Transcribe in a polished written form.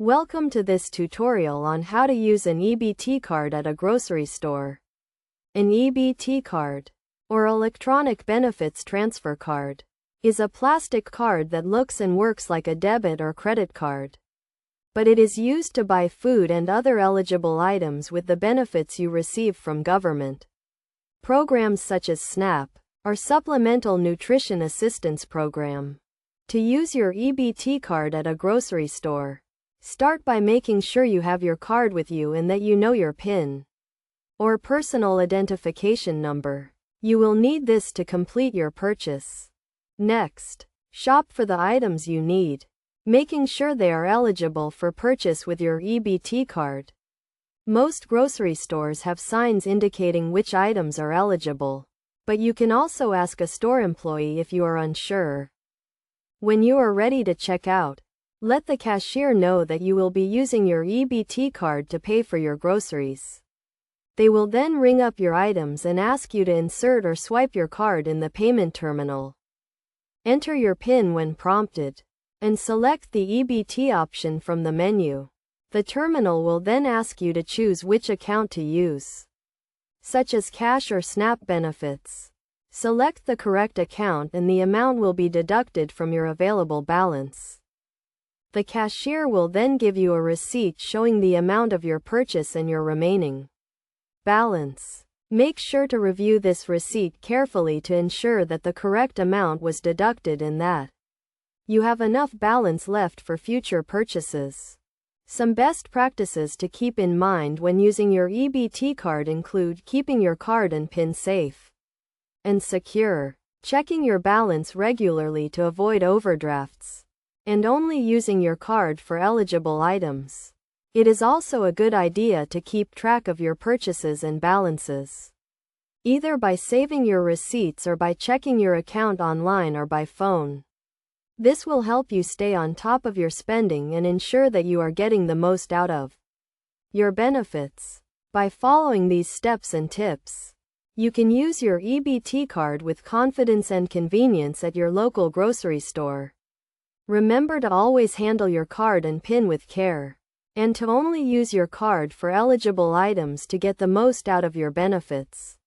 Welcome to this tutorial on how to use an EBT card at a grocery store. An EBT card, or Electronic Benefits Transfer Card, is a plastic card that looks and works like a debit or credit card. But it is used to buy food and other eligible items with the benefits you receive from government. Programs such as SNAP, or Supplemental Nutrition Assistance Program. To use your EBT card at a grocery store, start by making sure you have your card with you and that you know your PIN, or personal identification number. You will need this to complete your purchase. Next, shop for the items you need, making sure they are eligible for purchase with your EBT card. Most grocery stores have signs indicating which items are eligible, but you can also ask a store employee if you are unsure. When you are ready to check out, let the cashier know that you will be using your EBT card to pay for your groceries. They will then ring up your items and ask you to insert or swipe your card in the payment terminal. Enter your PIN when prompted, and select the EBT option from the menu. The terminal will then ask you to choose which account to use, such as cash or SNAP benefits. Select the correct account and the amount will be deducted from your available balance. The cashier will then give you a receipt showing the amount of your purchase and your remaining balance. Make sure to review this receipt carefully to ensure that the correct amount was deducted and that you have enough balance left for future purchases. Some best practices to keep in mind when using your EBT card include keeping your card and PIN safe and secure, checking your balance regularly to avoid overdrafts, and only using your card for eligible items. It is also a good idea to keep track of your purchases and balances, either by saving your receipts or by checking your account online or by phone. This will help you stay on top of your spending and ensure that you are getting the most out of your benefits. By following these steps and tips, you can use your EBT card with confidence and convenience at your local grocery store. Remember to always handle your card and PIN with care, and to only use your card for eligible items to get the most out of your benefits.